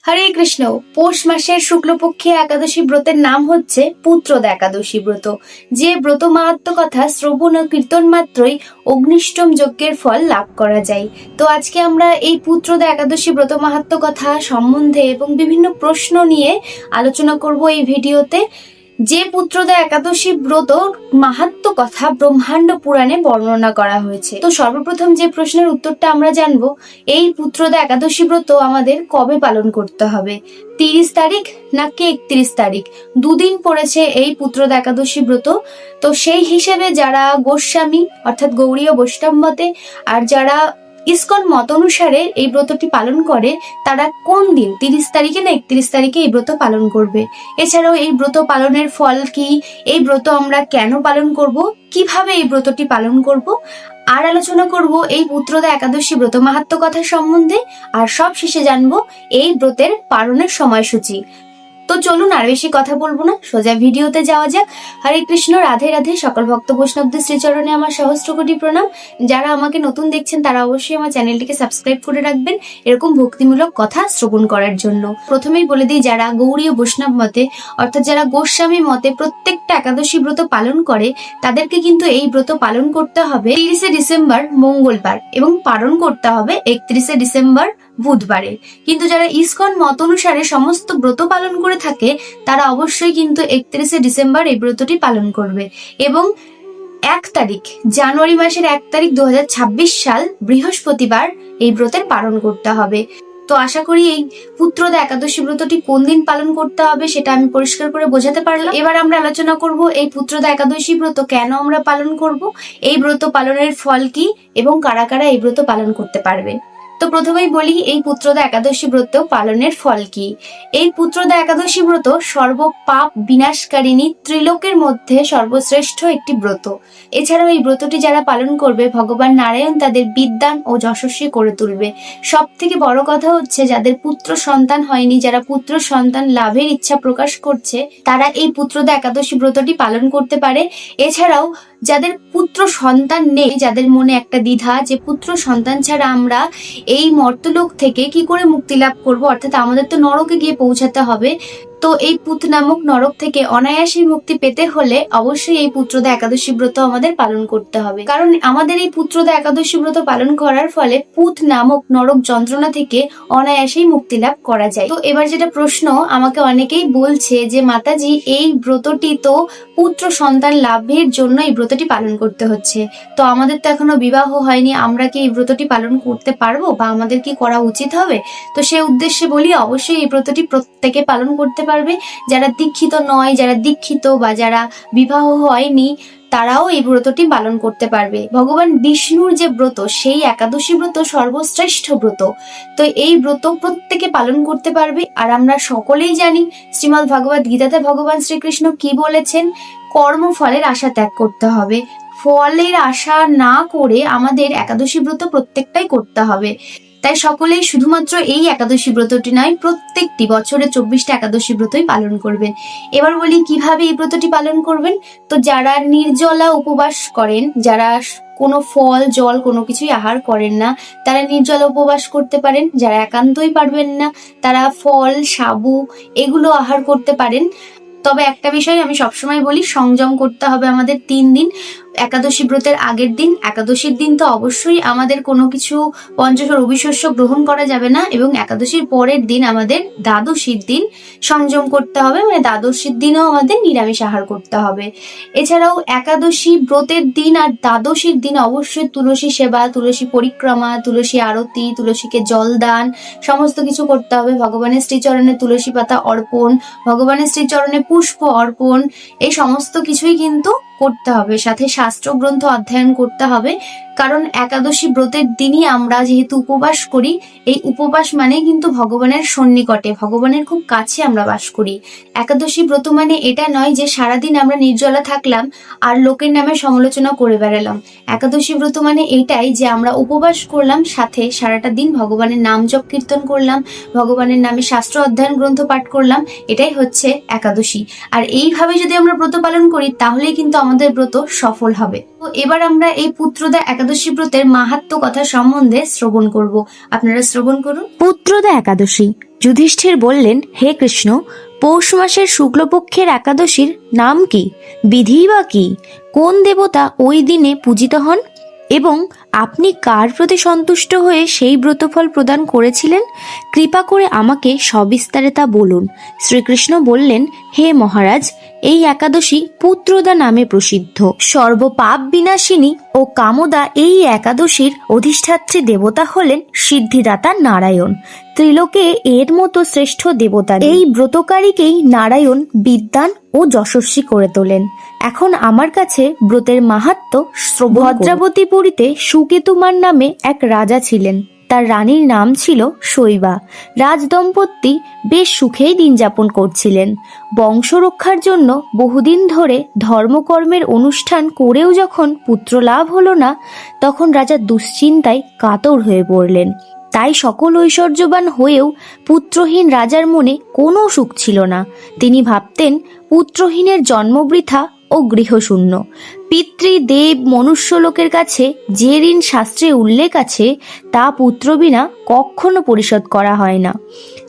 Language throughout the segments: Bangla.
হরে কৃষ্ণ। পৌষ মাসের শুক্লপক্ষে একাদশী ব্রতের নাম হচ্ছে পুত্রদা একাদশী ব্রত। যে ব্রত মাহাত্ম কথা শ্রবণ ও কীর্তন মাত্রই অগ্নিষ্টম যজ্ঞের ফল লাভ করা যায়। তো আজকে আমরা এই পুত্রদা একাদশী ব্রত মাহাত্ম কথা সম্বন্ধে এবং বিভিন্ন প্রশ্ন নিয়ে আলোচনা করব এই ভিডিওতে। যে পুত্রদা একাদশী ব্রত মাহাত্ম কথা ব্রহ্মাণ্ড পুরাণে বর্ণনা করা হয়েছে। তো সর্বপ্রথম যে প্রশ্নের উত্তরটা আমরা জানবো, এই পুত্রদা একাদশী ব্রত আমাদের কবে পালন করতে হবে? 30 তারিখ নাকি 31 তারিখ? দুদিন পড়েছে এই পুত্রদা একাদশী ব্রত। তো সেই হিসেবে যারা গোস্বামী অর্থাৎ গৌড়ীয় বৈষ্ণব মতে আর যারা ইসকন মত অনুসারে এই ব্রতটি পালন করে, তারা কোন দিন 30 তারিখে না 31 তারিখে এই ব্রত পালন করবে। এছাড়াও এই ব্রত পালনের ফল কি, এই ব্রত আমরা কেন পালন করব, কিভাবে এই ব্রতটি পালন করব, আর আলোচনা করব এই পুত্রদা একাদশী ব্রত মাহাত্ম্য কথা সম্বন্ধে। আর সব শেষে জানবো এই ব্রতের পালনের সময়সূচি। তো চলুন আর বেশি কথা বলবো না, সোজা ভিডিওতে যাওয়া যাক। হরে কৃষ্ণ, রাধে রাধে। সকল ভক্ত বৈষ্ণবদের শ্রীচরণে আমার সহস্র কোটি প্রণাম। যারা আমাকে নতুন দেখছেন তারা অবশ্যই আমার চ্যানেলটিকে সাবস্ক্রাইব করে রাখবেন এরকম ভক্তিমূলক কথা শ্রবণ করার জন্য। প্রথমেই বলে দিই, যারা গৌড়ীয় বৈষ্ণব মতে অর্থাৎ যারা গোস্বামী মতে প্রত্যেকটা একাদশী ব্রত পালন করে, তাদেরকে কিন্তু এই ব্রত পালন করতে হবে 30 ডিসেম্বর মঙ্গলবার এবং পালন করতে হবে 31 ডিসেম্বর বুধবারে। কিন্তু যারা ইসকন মত অনুসারে সমস্ত ব্রত পালন করে থাকে, তারা অবশ্যই কিন্তু 31 ডিসেম্বর এই ব্রতটি পালন করবে এবং 1 তারিখ জানুয়ারি মাসের 1 তারিখ 2026 সাল বৃহস্পতিবার এই ব্রতের পালন করতে হবে। তো আশা করি এই পুত্রদা একাদশী ব্রতটি কোন দিন পালন করতে হবে সেটা আমি পরিষ্কার করে বোঝাতে পারলাম। এবার আমরা আলোচনা করব এই পুত্রদা একাদশী ব্রত কেন আমরা পালন করব, এই ব্রত পালনের ফল কি এবং কারা কারা এই ব্রত পালন করতে পারবে। তো প্রথমেই বলি এই পুত্রদা একাদশী ব্রত পালনের ফল কি। এই পুত্রদা একাদশী ব্রত সর্বপাপ বিনাশকারিণী ত্রিলোকের মধ্যে সর্বশ্রেষ্ঠ একটি ব্রত। এছাড়াও এই ব্রতটি যারা পালন করবে, ভগবান নারায়ণ তাদের বিদ্বান ও যশস্বী করে তুলবে। সব থেকে বড় কথা হচ্ছে, যাদের পুত্র সন্তান হয়নি, যারা পুত্র সন্তান লাভের ইচ্ছা প্রকাশ করছে, তারা এই পুত্রদা একাদশী ব্রতটি পালন করতে পারে। এছাড়াও যাদের পুত্র সন্তান নেই, যাদের মনে একটা দ্বিধা যে পুত্র সন্তান ছাড়া আমরা এই মর্তলোক থেকে কি করে মুক্তি লাভ করব, অর্থাৎ আমাদের তো নরকে গিয়ে পৌঁছাতে হবে, তো এই পুত নামক নরক থেকে অনায়াসে মুক্তি পেতে হলে অবশ্যই এই পুত্রদা একাদশী ব্রত আমাদের পালন করতে হবে। কারণ আমাদের এই পুত্রদা একাদশী ব্রত পালন করার ফলে পুত নামক নরক যন্ত্রণা থেকে অনায়াসেই মুক্তি লাভ করা যায়। তো এবার যেটা প্রশ্ন, আমাকে অনেকেই বলছে যে মাতাজি, এই ব্রতটি তো পুত্র সন্তান লাভের জন্য এই ব্রতটি পালন করতে হচ্ছে, তো আমাদের তো এখনো বিবাহ হয়নি, আমরা কি এই ব্রতটি পালন করতে পারবো বা আমাদের কি করা উচিত হবে? তো সে উদ্দেশ্যে বলি, অবশ্যই এই ব্রতটি প্রত্যেকে পালন করতে পারবে। যারা দীক্ষিত নয়, যারা দীক্ষিত বা যারা বিবাহ হয়নি, তারাও এই ব্রতটি পালন করতে পারবে। ভগবান বিষ্ণুর যে ব্রত, সেই একাদশী ব্রত সর্বশ্রেষ্ঠ ব্রত। তো এই ব্রত প্রত্যেকে পালন করতে পারবে। আর আমরা সকলেই জানি শ্রীমদ্ ভগবদ গীতাতে ভগবান শ্রীকৃষ্ণ কি বলেছেন, কর্মফলের আশা ত্যাগ করতে হবে। ফলের আশা না করে আমাদের একাদশী ব্রত প্রত্যেকটাই করতে হবে। তাই সকলেই শুধুমাত্র এই একাদশী ব্রতটি নয়, প্রত্যেকটি বছরে 24টা একাদশী ব্রতই পালন করবেন। এবার বলি কিভাবে এই ব্রতটি পালন করবেন। তো যারা নির্জলা উপবাস করেন, যারা কোনো ফল জল কোনো কিছুই আহার করেন না, তারা নির্জলা উপবাস করতে পারেন। যারা একান্তই পারবেন না, তারা ফল সাবু এগুলো আহার করতে পারেন। তবে একটা বিষয় আমি সবসময় বলি, সংযম করতে হবে আমাদের 3 দিন। একাদশী ব্রতের আগের দিন, একাদশীর দিন তো অবশ্যই আমাদের কোনো কিছু পঞ্চশর অবিশস্য গ্রহণ করা যাবে না, এবং একাদশীর পরের দিন আমাদের দ্বাদশীর দিন সংযম করতে হবে, মানে দ্বাদশীর দিনও আমাদের নিরামিষ আহার করতে হবে। এছাড়াও একাদশী ব্রতের দিন আর দ্বাদশীর দিন অবশ্যই তুলসী সেবা, তুলসী পরিক্রমা, তুলসী আরতি, তুলসীকে জল দান সমস্ত কিছু করতে হবে। ভগবানের শ্রীচরণে তুলসী পাতা অর্পণ, ভগবানের শ্রীচরণে পুষ্প অর্পণ, এই সমস্ত কিছুই কিন্তু করতে হবে। সাথে শাস্ত্র গ্রন্থ অধ্যয়ন করতে হবে। কারণ একাদশী ব্রতের দিনই আমরা যেহেতু উপবাস করি, এই উপবাস মানে কিন্তু ভগবানের সন্নিকটে, ভগবানের খুব কাছে আমরা বাস করি। একাদশী ব্রত মানে এটা নয় যে সারাদিন আমরা নির্জলা থাকলাম আর লোকের নামে সমালোচনা করে বেড়ালাম। একাদশী ব্রত মানে এটাই যে আমরা উপবাস করলাম, সাথে সারাটা দিন ভগবানের নাম জপ কীর্তন করলাম, ভগবানের নামে শাস্ত্র অধ্যয়ন গ্রন্থ পাঠ করলাম, এটাই হচ্ছে একাদশী। আর এইভাবে যদি আমরা ব্রত পালন করি তাহলেই কিন্তু আমাদের ব্রত সফল হবে। তো এবার আমরা এই পুত্রদা একাদশী ব্রতের মাহাত্ম্য কথা সম্বন্ধে শ্রবণ করব। আপনারা শ্রবণ করুন। পুত্রদা একাদশী যুধিষ্ঠির বললেন, হে কৃষ্ণ, পৌষ মাসের শুক্লপক্ষের একাদশীর নাম কি, বিধি বা কি, কোন দেবতা ওই দিনে পূজিত হন এবং আপনি কার প্রতি সন্তুষ্ট হয়ে সেই ব্রতফল প্রদান করেছিলেন? কৃপা করে আমাকে সবিস্তারে তা বলুন। শ্রীকৃষ্ণ বললেন, হে মহারাজ, এই একাদশী পুত্রদা নামে প্রসিদ্ধ। সর্বপাপ বিনাশিনী ও কামদা এই একাদশীর অধিষ্ঠাত্রী দেবতা হলেন সিদ্ধিদাতা নারায়ণ। ত্রিলোকে এর মতো শ্রেষ্ঠ দেবতা নেই। এই ব্রতকারীকেই নারায়ণ বিদ্বান ও যশস্বী করে তোলেন। এখন আমার কাছে ব্রতের মাহাত্ম্য শ্রবণ। ভদ্রাবতীপুরীতে সুকেতুমার নামে এক রাজা ছিলেন। তার রানীর নাম ছিল শৈবা। রাজদম্পতি বেশ সুখেই দিন যাপন করছিলেন। বংশ রক্ষার জন্য বহুদিন ধরে ধর্মকর্মের অনুষ্ঠান করেও যখন পুত্র লাভ হলো না, তখন রাজা দুশ্চিন্তায় কাতর হয়ে পড়লেন। তাই সকল ঐশ্বর্যবান হয়েও পুত্রহীন রাজার মনে কোনো সুখ ছিল না। তিনি ভাবতেন, পুত্রহীনের জন্ম বৃথা ও গৃহশূন্য। পিতৃদেব মনুষ্যলোকের কাছে যে ঋণ শাস্ত্রে উল্লেখ আছে, তা পুত্র বিনা কখনো পরিশোধ করা হয় না।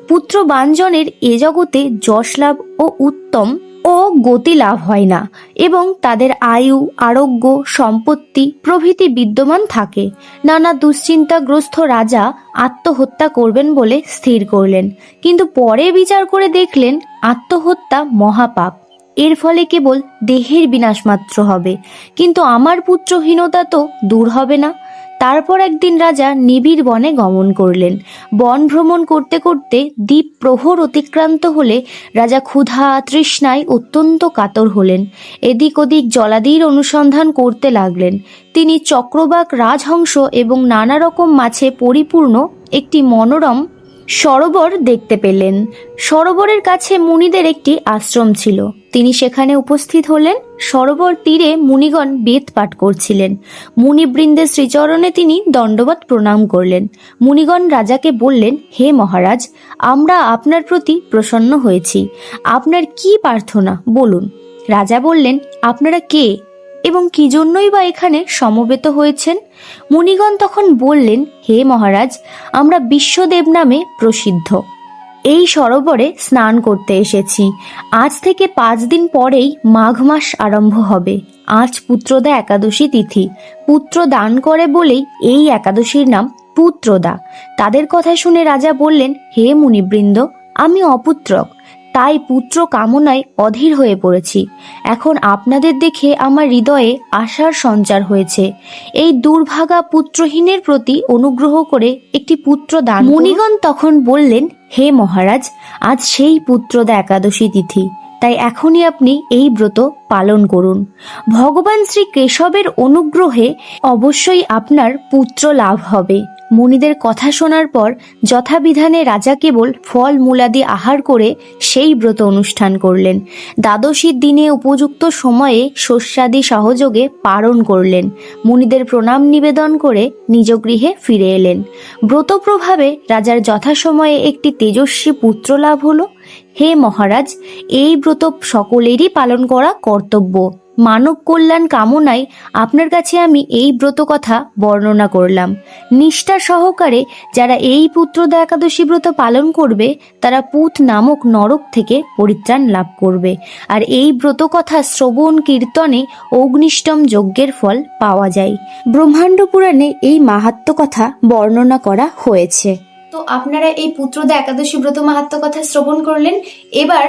পুত্র বাঞ্জনের এ জগতে যশ লাভ ও উত্তম ও গতি লাভ হয় না এবং তাদের আয়ু, আরোগ্য, সম্পত্তি প্রভৃতি বিদ্যমান থাকে। নানা দুশ্চিন্তাগ্রস্ত রাজা আত্মহত্যা করবেন বলে স্থির করলেন, কিন্তু পরে বিচার করে দেখলেন আত্মহত্যা মহাপাপ। এর ফলে কেবল দেহের বিনাশ মাত্র হবে, কিন্তু আমার পুত্রহীনতা তো দূর হবে না। তারপর একদিন রাজা নিবিড় বনে গমন করলেন। বন ভ্রমণ করতে করতে দ্বীপ প্রহর অতিক্রান্ত হলে রাজা ক্ষুধা তৃষ্ণায় অত্যন্ত কাতর হলেন। এদিক ওদিক জলাদির অনুসন্ধান করতে লাগলেন। তিনি চক্রবাক, রাজহংস এবং নানা রকম মাছে পরিপূর্ণ একটি মনোরম সরোবর দেখতে পেলেন। সরোবরের কাছে মুনিদের একটি আশ্রম ছিল। তিনি সেখানে উপস্থিত হলেন। সরোবর তীরে মুনিগণ বেদ পাঠ করছিলেন। মুনিবৃন্দের শ্রীচরণে তিনি দণ্ডবৎ প্রণাম করলেন। মুনিগণ রাজাকে বললেন, হে মহারাজ, আমরা আপনার প্রতি প্রসন্ন হয়েছি। আপনার কি প্রার্থনা বলুন। রাজা বললেন, আপনারা কে এবং কি জন্যই বা এখানে সমবেত হয়েছেন? মুনিগণ তখন বললেন, হে মহারাজ, আমরা বিশ্বদেব নামে প্রসিদ্ধ এই সরোবরে স্নান করতে এসেছি। আজ থেকে 5 দিন পরেই মাঘ মাস আরম্ভ হবে। আজ পুত্রদা একাদশী তিথি। পুত্র দান করে বলেই এই একাদশীর নাম পুত্রদা। তাদের কথা শুনে রাজা বললেন, হে মুনিবৃন্দ, আমি অপুত্রক, তাই পুত্র কামনায় অধীর হয়ে পড়েছি। এখন আপনাদের দেখে আমার হৃদয়ে আশার সঞ্চার হয়েছে। এই দুর্ভাগা পুত্রহীনের প্রতি অনুগ্রহ করে একটি পুত্র দান। মুনিগণ তখন বললেন, হে মহারাজ, আজ সেই পুত্রদা একাদশী তিথি, তাই এখনই আপনি এই ব্রত পালন করুন। ভগবান শ্রী কেশবের অনুগ্রহে অবশ্যই আপনার পুত্র লাভ হবে। মুনিদের কথা শোনার পর যথাবিধানে রাজা কেবল ফল মূলাদি আহার করে সেই ব্রত অনুষ্ঠান করলেন। দ্বাদশীর দিনে উপযুক্ত সময়ে শস্যাদি সহযোগে পালন করলেন। মুনিদের প্রণাম নিবেদন করে নিজ গৃহে ফিরে এলেন। ব্রত প্রভাবে রাজার যথাসময়ে একটি তেজস্বী পুত্র লাভ হলো। হে মহারাজ, এই ব্রত সকলেরই পালন করা কর্তব্য। মানব কল্যাণ কামনায় আপনার কাছে আমি এই ব্রত কথা বর্ণনা করলাম। নিষ্ঠা সহকারে যারা এই পুত্রদা একাদশী ব্রত পালন করবে, তারা পুত নামক নরক থেকে পরিত্রাণ লাভ করবে। আর এই ব্রত কথা শ্রবণ কীর্তনে অগ্নিষ্টম যজ্ঞের ফল পাওয়া যায়। ব্রহ্মাণ্ড পুরাণে এই মাহাত্ম্য কথা বর্ণনা করা হয়েছে। তো আপনারা এই পুত্রদা একাদশী ব্রত মাহাত্ম্য কথা শ্রবণ করলেন। এবার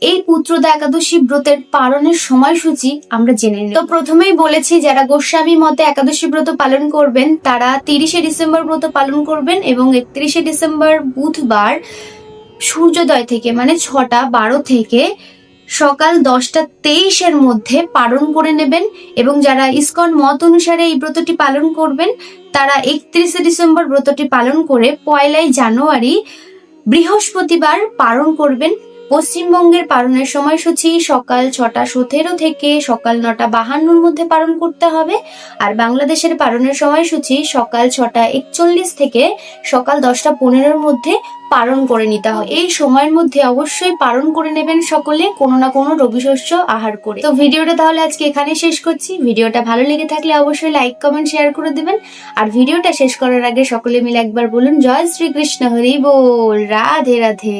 এই পুত্রদা একাদশী ব্রতের পালনের সময়সূচি আমরা জেনে নিই। তো প্রথমেই বলেছি, যারা গোস্বামী মতে একাদশী ব্রত পালন করবেন তারা 30শে ডিসেম্বর ব্রত পালন করবেন এবং 31শে ডিসেম্বর বুধবার সূর্যোদয় থেকে মানে 6টা12 থেকে সকাল 10টা23-এর মধ্যে পালন করে নেবেন। এবং যারা ইসকন মত অনুসারে এই ব্রতটি পালন করবেন তারা 31শে ডিসেম্বর ব্রতটি পালন করে 1লাই জানুয়ারি বৃহস্পতিবার পালন করবেন। পশ্চিমবঙ্গের পালনের সময়সূচি সকাল 6:17 থেকে সকাল 9:52 মধ্যে পালন করতে হবে। আর বাংলাদেশের পালনের সময়সূচি সকাল 6:41 থেকে সকাল 10:15 মধ্যে পালন করে নিতে হবে। এই সময়ের মধ্যে অবশ্যই পালন করে নেবেন সকলে কোনো না কোনো রবি শস্য আহার করে। তো ভিডিওটা তাহলে আজকে এখানে শেষ করছি। ভিডিওটা ভালো লেগে থাকলে অবশ্যই লাইক কমেন্ট শেয়ার করে দেবেন। আর ভিডিওটা শেষ করার আগে সকলে মিলে একবার বলুন জয় শ্রীকৃষ্ণ, হরি বল, রাধে রাধে।